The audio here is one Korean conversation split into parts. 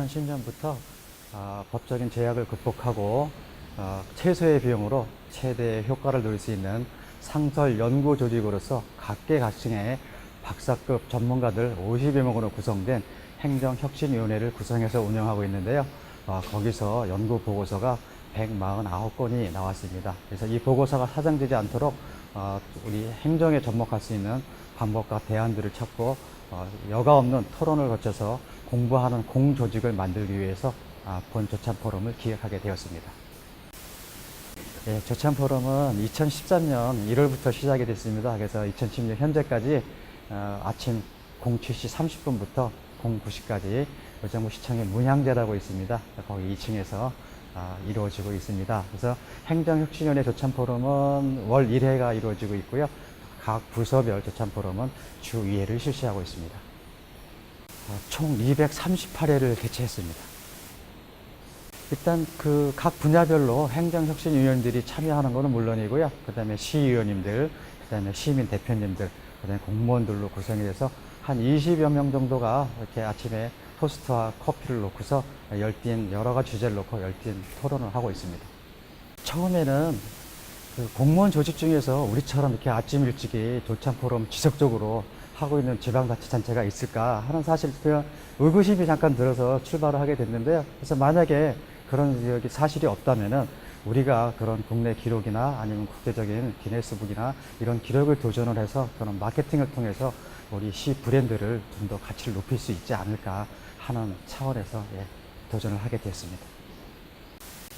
2010년부터 법적인 제약을 극복하고 최소의 비용으로 최대의 효과를 누릴 수 있는 상설 연구 조직으로서 각계각층의 박사급 전문가들 50여 명으로 구성된 행정혁신위원회를 구성해서 운영하고 있는데요. 거기서 연구 보고서가 149건이 나왔습니다. 그래서 이 보고서가 사장되지 않도록 우리 행정에 접목할 수 있는 방법과 대안들을 찾고 여과 없는 토론을 거쳐서 공부하는 공조직을 만들기 위해서 본 조찬 포럼을 기획하게 되었습니다. 예, 조찬 포럼은 2013년 1월부터 시작이 됐습니다. 그래서 2016년 현재까지 아침 07시 30분부터 09시까지 의정부 시청의 문향제라고 있습니다. 거기 2층에서 이루어지고 있습니다. 그래서 행정혁신위원회 조찬 포럼은 월 1회가 이루어지고 있고요. 각 부서별 조찬 포럼은 주 2회를 실시하고 있습니다. 총 238회를 개최했습니다. 일단 그 각 분야별로 행정혁신위원들이 참여하는 것은 물론이고요. 그 다음에 시의원님들, 그 다음에 시민 대표님들, 그 다음에 공무원들로 구성이 돼서 한 20여 명 정도가 이렇게 아침에 토스트와 커피를 놓고서 여러 가지 주제를 놓고 열띤 토론을 하고 있습니다. 처음에는 그 공무원 조직 중에서 우리처럼 이렇게 아침 일찍이 조찬 포럼 지속적으로 하고 있는 지방자치단체가 있을까 하는 사실 의구심이 잠깐 들어서 출발을 하게 됐는데요. 그래서 만약에 그런 사실이 없다면은 우리가 그런 국내 기록이나 아니면 국제적인 기네스북이나 이런 기록을 도전을 해서 그런 마케팅을 통해서 우리 시 브랜드를 좀 더 가치를 높일 수 있지 않을까 하는 차원에서 도전을 하게 됐습니다.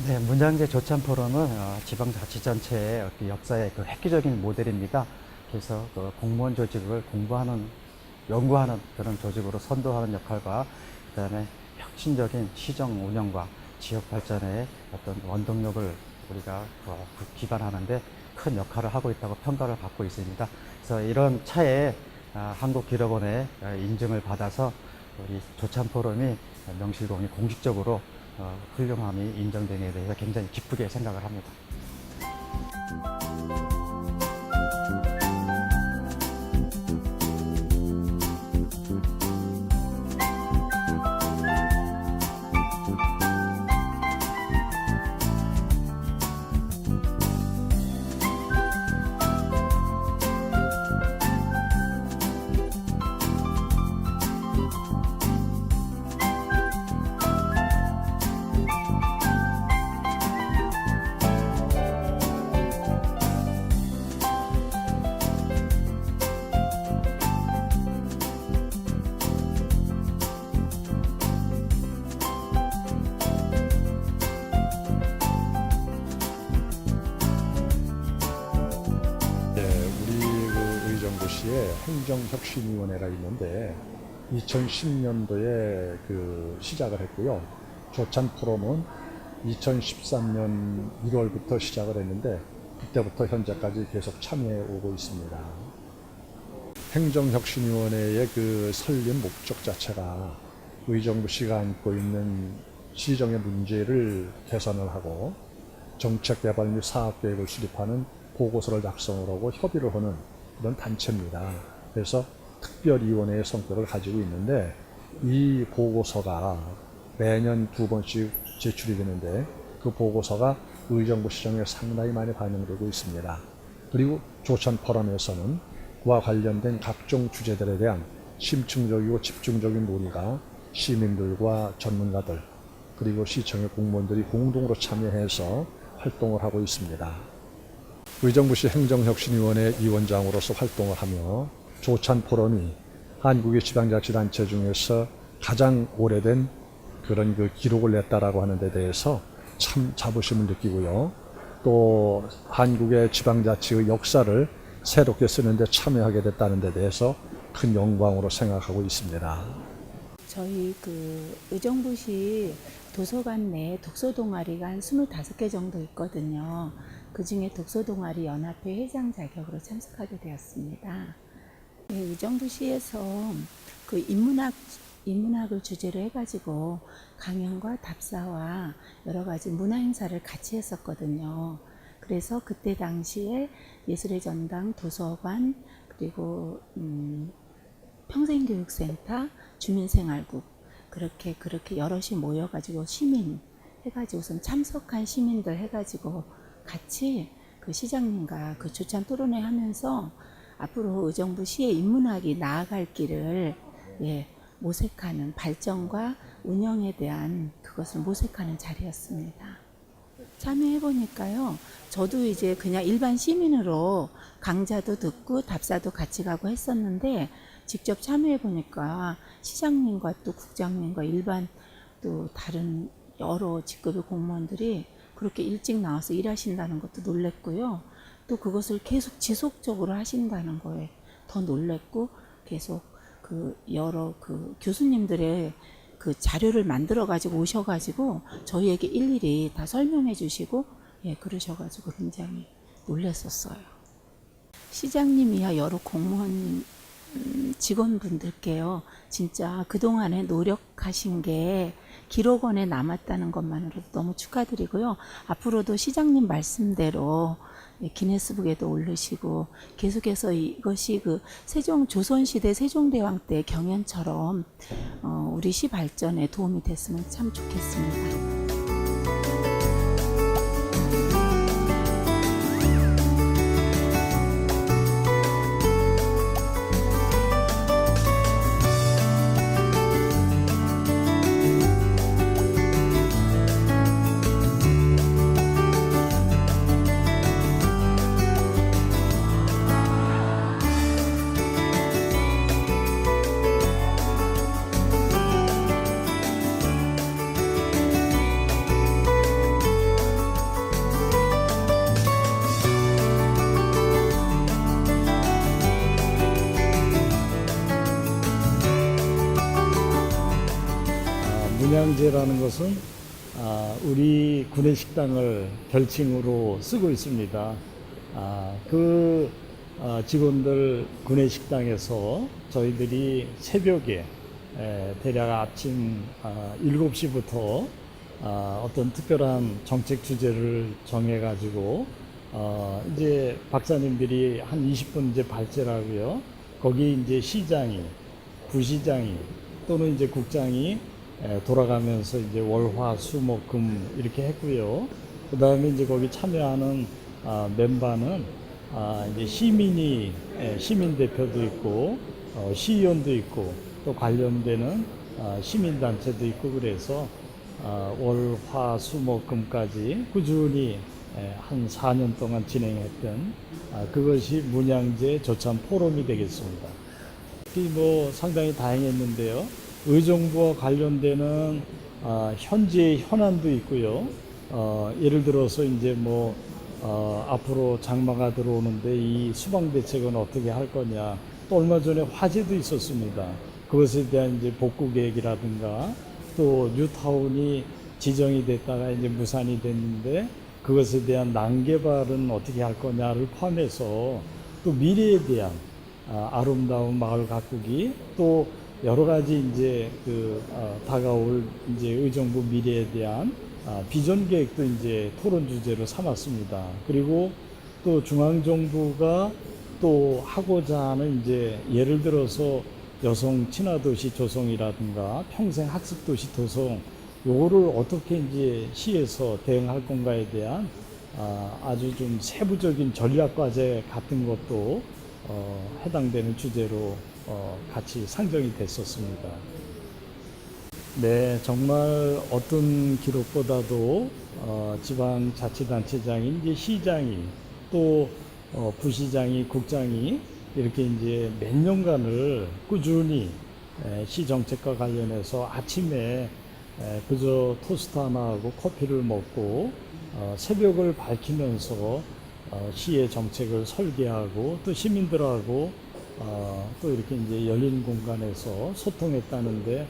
네, 문향제 조찬 포럼은 지방자치단체의 역사의 그 획기적인 모델입니다. 그래서 그 공무원 조직을 연구하는 그런 조직으로 선도하는 역할과 그다음에 혁신적인 시정 운영과 지역 발전의 어떤 원동력을 우리가 기반하는데 큰 역할을 하고 있다고 평가를 받고 있습니다. 그래서 이런 차에 한국기록원의 인증을 받아서 우리 조찬 포럼이 명실공히 공식적으로 훌륭함이 인정된 데 대해서 굉장히 기쁘게 생각을 합니다. 의정부시에 행정혁신위원회가 있는데 2010년도에 시작을 했고요. 조찬 포럼은 2013년 1월부터 시작을 했는데 그때부터 현재까지 계속 참여해 오고 있습니다. 행정혁신위원회의 설립 목적 자체가 의정부시가 안고 있는 시정의 문제를 개선을 하고 정책 개발 및 사업 계획을 수립하는 보고서를 작성을 하고 협의를 하는 그런 단체입니다. 그래서 특별위원회의 성격을 가지고 있는데 이 보고서가 매년 2번씩 제출이 되는데 그 보고서가 의정부 시정에 상당히 많이 반영되고 있습니다. 그리고 조찬 포럼에서는 그와 관련된 각종 주제들에 대한 심층적이고 집중적인 논의가 시민들과 전문가들 그리고 시청의 공무원들이 공동으로 참여해서 활동을 하고 있습니다. 의정부시 행정혁신위원회 위원장으로서 활동을 하며 조찬 포럼이 한국의 지방자치단체 중에서 가장 오래된 그런 기록을 냈다라고 하는 데 대해서 참 자부심을 느끼고요. 또 한국의 지방자치의 역사를 새롭게 쓰는데 참여하게 됐다는 데 대해서 큰 영광으로 생각하고 있습니다. 저희 의정부시 도서관 내에 독서 동아리가 한 25개 정도 있거든요. 그 중에 독서 동아리 연합회 회장 자격으로 참석하게 되었습니다. 네, 의정부시에서 인문학을 주제로 해가지고 강연과 답사와 여러 가지 문화 행사를 같이 했었거든요. 그래서 그때 당시에 예술의 전당, 도서관, 그리고 평생교육센터, 주민생활국, 그렇게 여럿이 모여가지고 시민 해가지고선 참석한 시민들 해가지고 같이 그 시장님과 그 조찬 토론회 하면서 앞으로 의정부 시의 인문학이 나아갈 길을 모색하는 발전과 운영에 대한 그것을 모색하는 자리였습니다. 참여해보니까요, 저도 이제 그냥 일반 시민으로 강좌도 듣고 답사도 같이 가고 했었는데, 직접 참여해보니까 시장님과 또 국장님과 일반 또 다른 여러 직급의 공무원들이 그렇게 일찍 나와서 일하신다는 것도 놀랬고요. 또 그것을 계속 지속적으로 하신다는 거에 더 놀랬고, 계속 그 여러 그 교수님들의 그 자료를 만들어 가지고 오셔가지고 저희에게 일일이 다 설명해 주시고 그러셔가지고 굉장히 놀랐었어요. 시장님이야 여러 공무원 직원분들께요, 진짜 그동안에 노력하신 게 기록원에 남았다는 것만으로도 너무 축하드리고요. 앞으로도 시장님 말씀대로 기네스북에도 올리시고 계속해서 이것이 그 조선시대 세종대왕 때 경연처럼 우리 시 발전에 도움이 됐으면 참 좋겠습니다. 문양제라는 것은 우리 구내식당을 별칭으로 쓰고 있습니다. 직원들 구내식당에서 저희들이 새벽에 대략 아침 7시부터 어떤 특별한 정책 주제를 정해가지고 이제 박사님들이 한 20분 이제 발제하고요. 거기 이제 시장이, 부시장이 또는 이제 국장이 돌아가면서 이제 월화 수목금 이렇게 했고요. 그 다음에 이제 거기 참여하는 멤버는 이제 시민 대표도 있고 시의원도 있고 또 관련되는 시민 단체도 있고, 그래서 월화 수목금까지 꾸준히 한 4년 동안 진행했던 그것이 문양제 조참 포럼이 되겠습니다. 상당히 다행했는데요. 의정부와 관련되는 현재 현안도 있고요. 예를 들어서 이제 앞으로 장마가 들어오는데 이 수방 대책은 어떻게 할 거냐. 또 얼마 전에 화재도 있었습니다. 그것에 대한 이제 복구 계획이라든가, 또 뉴타운이 지정이 됐다가 이제 무산이 됐는데 그것에 대한 난개발은 어떻게 할 거냐를 포함해서 또 미래에 대한 아름다운 마을 가꾸기, 또 여러 가지 이제 다가올 이제 의정부 미래에 대한 비전 계획도 이제 토론 주제로 삼았습니다. 그리고 또 중앙정부가 또 하고자 하는 이제 예를 들어서 여성 친화도시 조성이라든가 평생 학습도시 도성, 요거를 어떻게 이제 시에서 대응할 건가에 대한 아주 좀 세부적인 전략 과제 같은 것도 해당되는 주제로 같이 상정이 됐었습니다. 네, 정말 어떤 기록보다도 지방자치단체장인 이제 시장이 또 부시장이, 국장이 이렇게 이제 몇 년간을 꾸준히 시 정책과 관련해서 아침에 그저 토스트 하나하고 커피를 먹고 새벽을 밝히면서 시의 정책을 설계하고 또 시민들하고 또 이렇게 이제 열린 공간에서 소통했다는데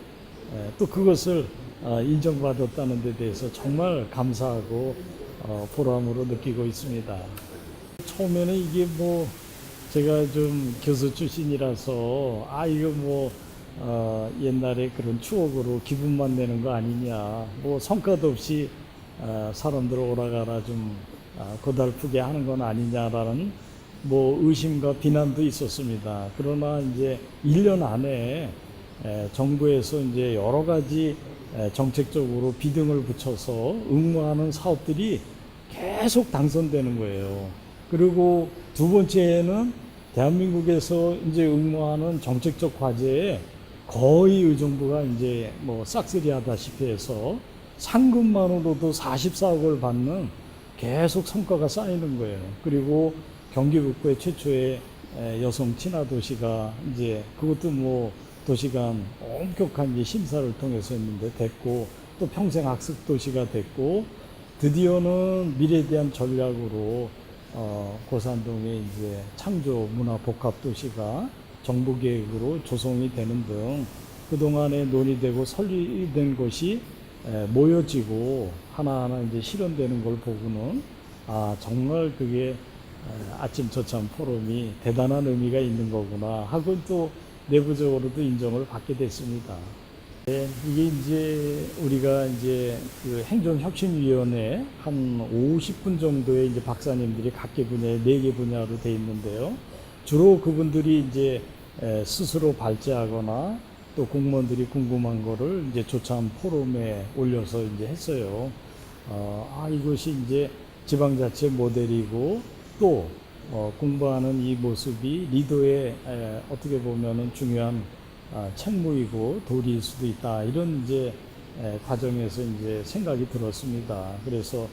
또 그것을 인정받았다는 데 대해서 정말 감사하고 보람으로 느끼고 있습니다. 처음에는 이게 제가 좀 교수 출신이라서 이거 옛날에 그런 추억으로 기분만 내는 거 아니냐, 성과도 없이 사람들 오라가라 좀 고달프게 하는 건 아니냐라는 의심과 비난도 있었습니다. 그러나 이제 1년 안에 정부에서 이제 여러 가지 정책적으로 비등을 붙여서 응모하는 사업들이 계속 당선되는 거예요. 그리고 두 번째는 대한민국에서 이제 응모하는 정책적 과제에 거의 의정부가 이제 뭐 싹쓸이 하다시피 해서 상금만으로도 44억을 받는 계속 성과가 쌓이는 거예요. 그리고 경기 북부의 최초의 여성 친화 도시가 이제 그것도 뭐 도시간 엄격한 이제 심사를 통해서 했는데 됐고, 또 평생 학습 도시가 됐고, 드디어는 미래에 대한 전략으로 고산동에 이제 창조 문화 복합 도시가 정부 계획으로 조성이 되는 등 그동안에 논의되고 설립된 것이 모여지고 하나하나 이제 실현되는 걸 보고는 정말 그게 아침 저참 포럼이 대단한 의미가 있는 거구나 하고 또 내부적으로도 인정을 받게 됐습니다. 이게 이제 우리가 이제 그 행정혁신위원회 한 50분 정도의 이제 박사님들이 각계 분야에 4개 분야로 돼 있는데요. 주로 그분들이 이제 스스로 발제하거나 또 공무원들이 궁금한 거를 이제 조참 포럼에 올려서 이제 했어요. 이것이 이제 지방자치 모델이고 또 공부하는 이 모습이 리더의 어떻게 보면은 중요한 책무이고 도리일 수도 있다. 이런 이제 과정에서 이제 생각이 들었습니다. 그래서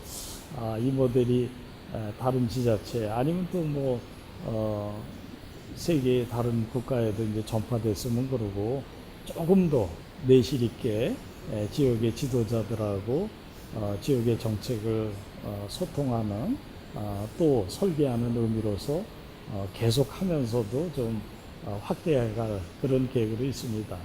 이 모델이 다른 지자체 아니면 또 뭐 세계 다른 국가에도 이제 전파됐으면 그러고 조금 더 내실 있게 지역의 지도자들하고 지역의 정책을 소통하는 또 설계하는 의미로서 계속하면서도 좀 확대해갈 그런 계획으로 있습니다.